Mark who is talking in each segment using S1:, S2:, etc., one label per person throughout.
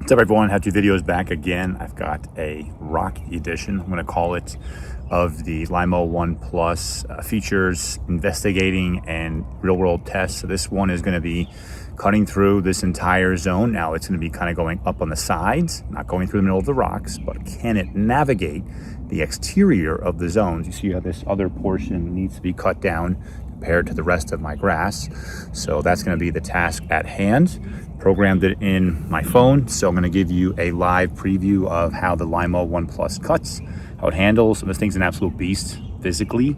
S1: What's up, everyone? Have 2 videos back again. I've got a rock edition, I'm going to call it, of the Lymow 1 Plus features, investigating, and real-world tests. So this one is going to be cutting through this entire zone. Now it's going to be kind of going up on the sides, not going through the middle of the rocks, but can it navigate the exterior of the zones? You see how this other portion needs to be cut down compared to the rest of my grass. So that's going to be the task at hand. Programmed it in my phone, so I'm going to give you a live preview of how the Lymow 1 Plus cuts, how it handles. This thing's an absolute beast physically,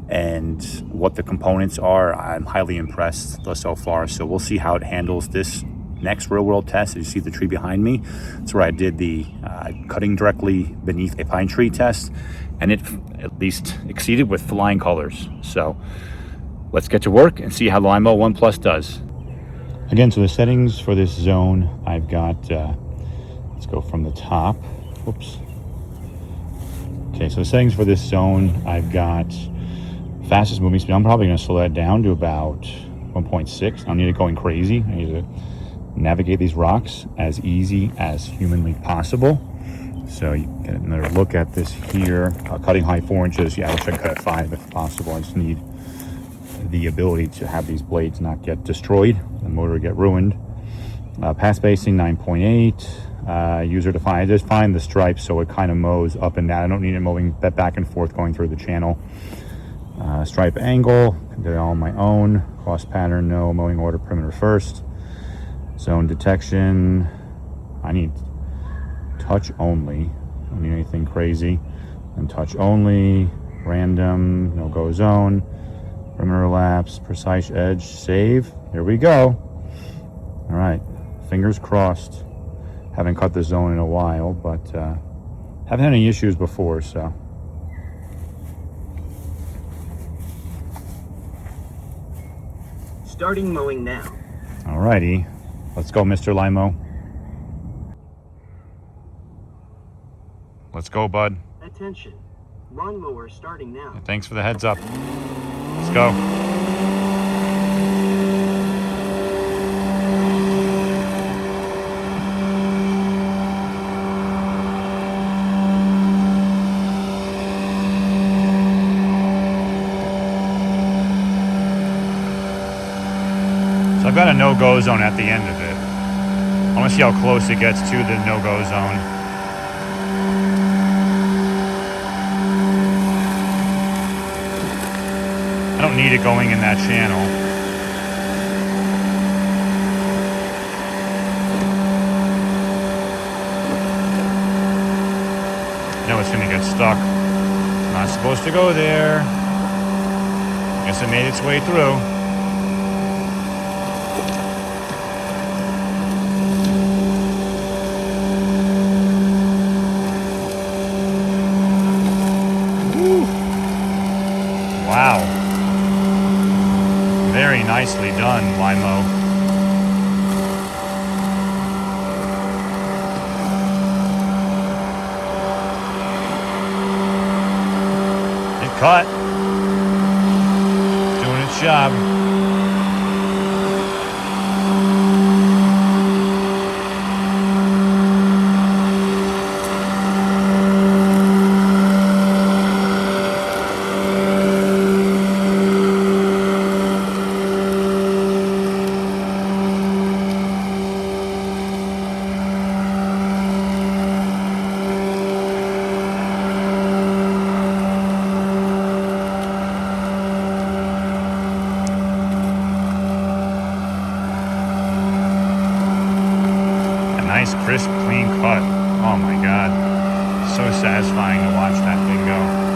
S1: and what the components are, I'm highly impressed so far. So we'll see how it handles this next real world test. As you see the tree behind me, that's where I did the cutting directly beneath a pine tree test, and it at least exceeded with flying colors. So let's get to work and see how the Lymow 1 Plus does. Again, so the settings for this zone, I've got, let's go from the top. Whoops. Okay, so the settings for this zone, I've got fastest moving speed. I'm probably going to slow that down to about 1.6. I don't need it going crazy. I need to navigate these rocks as easy as humanly possible. So you get another look at this here. Cutting height 4 inches. Yeah, I wish I could cut at 5 if possible. I just need the ability to have these blades not get destroyed, the motor get ruined. Pass spacing 9.8. User defined. I just find the stripes so it kind of mows up and down. I don't need it mowing that back and forth going through the channel. Stripe angle, do it all on my own. Cross pattern, no. Mowing order, perimeter first. Zone detection, I need touch only. I don't need anything crazy. And touch only, random, no go zone. Perimeter lapse, precise edge, save. Here we go. All right, fingers crossed. Haven't cut this zone in a while, but haven't had any issues before, so.
S2: Starting mowing now.
S1: All righty, let's go, Mr. Lymow. Let's go, bud.
S2: Attention, lawnmower starting now.
S1: Thanks for the heads up. Let's go. So I've got a no-go zone at the end of it. I want to see how close it gets to the no-go zone. I don't need it going in that channel. I know it's gonna get stuck. Not supposed to go there. Guess it made its way through. Woo. Wow. Very nicely done, Lymow. It cut. Doing its job. Nice, crisp, clean cut. Oh my God. So satisfying to watch that thing go.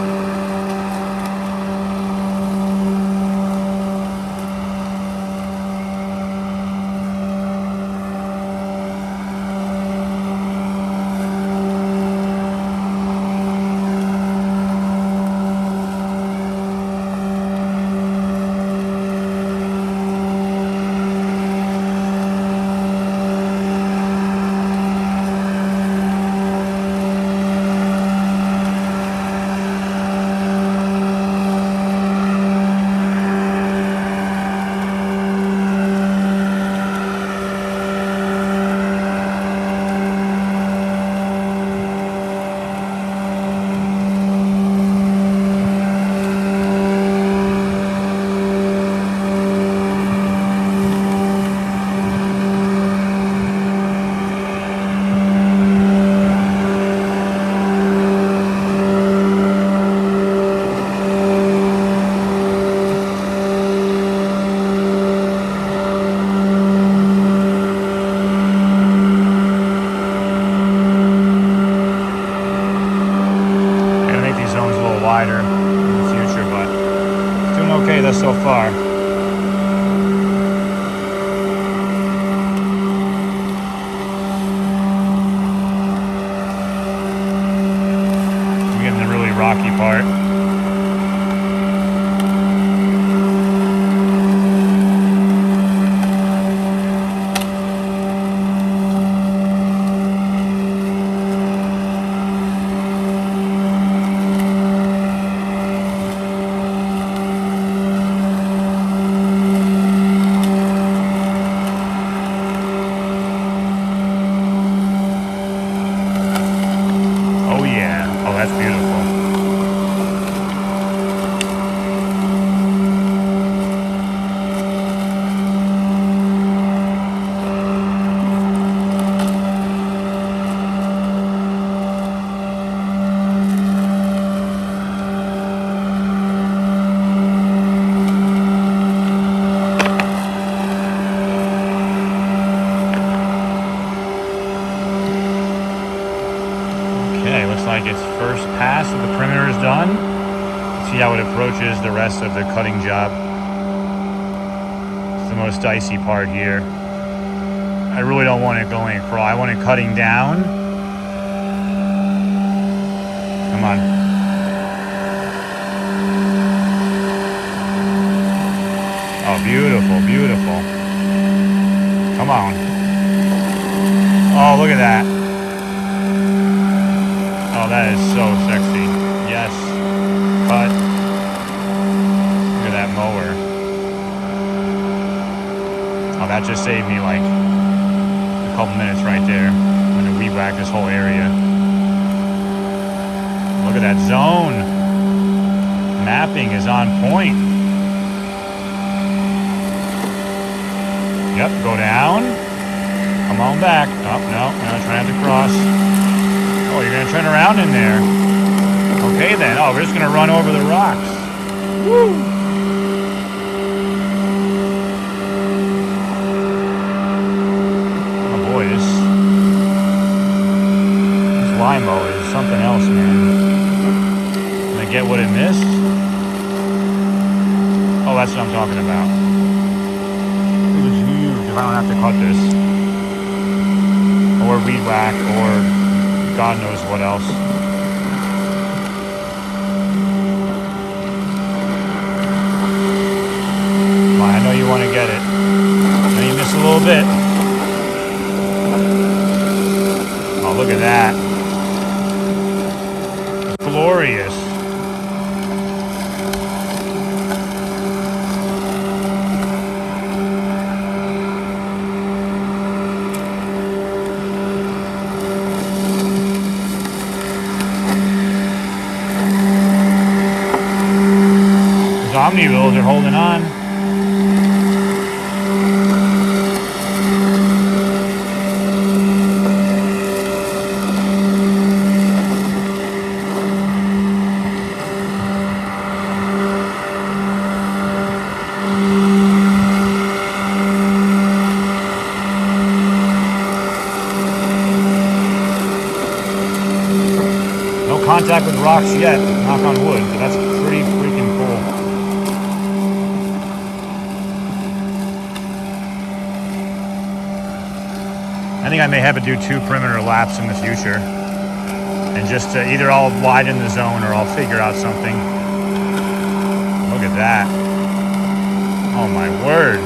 S1: like its first pass of the perimeter is done. Let's see how it approaches the rest of the cutting job. It's the most dicey part here. I really don't want it going across. I want it cutting down. Come on. Oh, beautiful, beautiful. Come on. Oh, look at that. Oh, that is so sexy. Yes. Cut. Look at that mower. Oh, that just saved me like a couple minutes right there. I'm going to weed whack this whole area. Look at that zone. Mapping is on point. Yep, go down. Come on back. Oh, no, trying to cross. Oh, you're going to turn around in there. Okay, then. Oh, we're just going to run over the rocks. Woo! Oh, boy, this Lymow is something else, man. Can I get what it missed? Oh, that's what I'm talking about. This is huge if I don't have to cut this. Or weed whack, or God knows what else. Come on, I know you want to get it. Now you miss a little bit. Oh, look at that. It's glorious. Omni wheels are holding on. No contact with rocks yet, knock on wood, but that's pretty freaking cool. I think I may have to do 2 perimeter laps in the future. And just either I'll widen the zone or I'll figure out something. Look at that. Oh my word.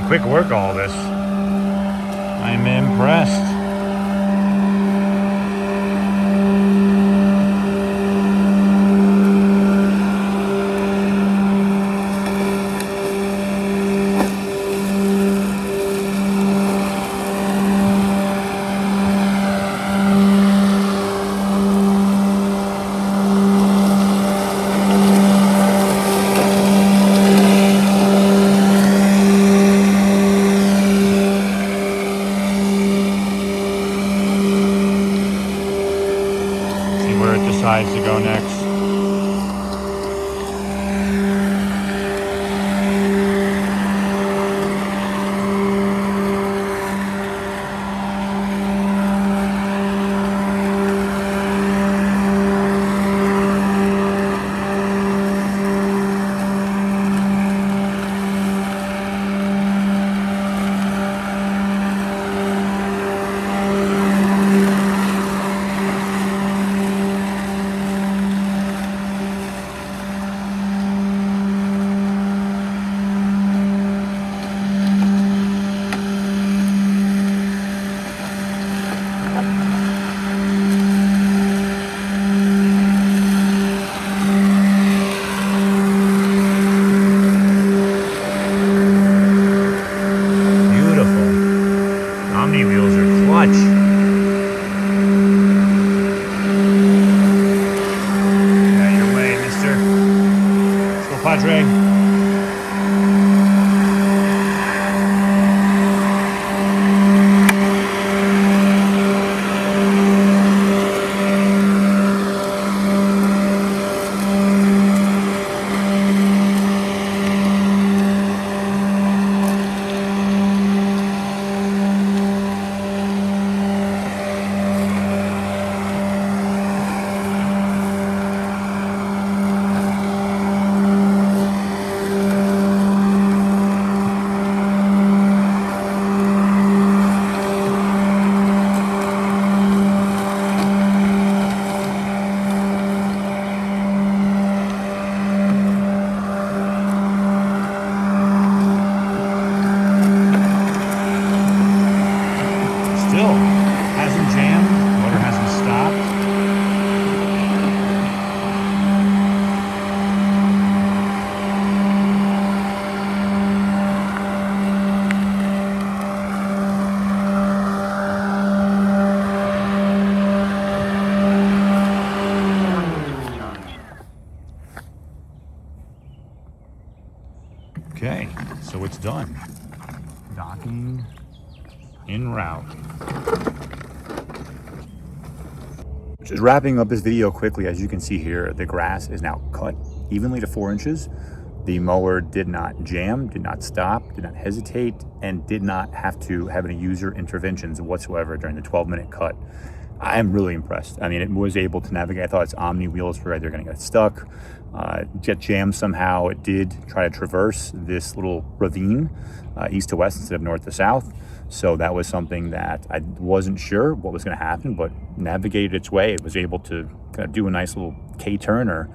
S1: Quick work all this. I'm impressed. Where it decides to go next. Dre. Still hasn't jammed, motor hasn't stopped. Okay, so it's done. Docking en route. Just wrapping up this video quickly, as you can see here, the grass is now cut evenly to 4 inches. The mower did not jam, did not stop, did not hesitate, and did not have to have any user interventions whatsoever during the 12-minute cut. I am really impressed. I mean, it was able to navigate. I thought its Omni wheels were either going to get stuck, get jammed somehow. It did try to traverse this little ravine east to west instead of north to south. So that was something that I wasn't sure what was going to happen, but navigated its way. It was able to kind of do a nice little K-turn or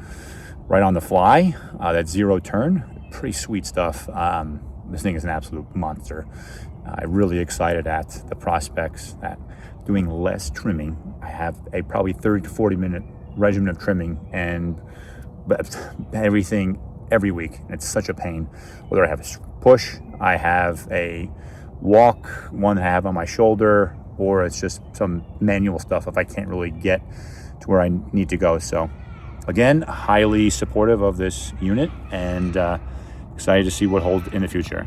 S1: right on the fly. That zero turn, pretty sweet stuff. This thing is an absolute monster. I'm really excited at the prospects that doing less trimming. I have a probably 30 to 40 minute regimen of trimming and everything every week. It's such a pain. Whether I have a push, I have a walk, one I have on my shoulder, or it's just some manual stuff if I can't really get to where I need to go. So again, highly supportive of this unit and excited to see what holds in the future.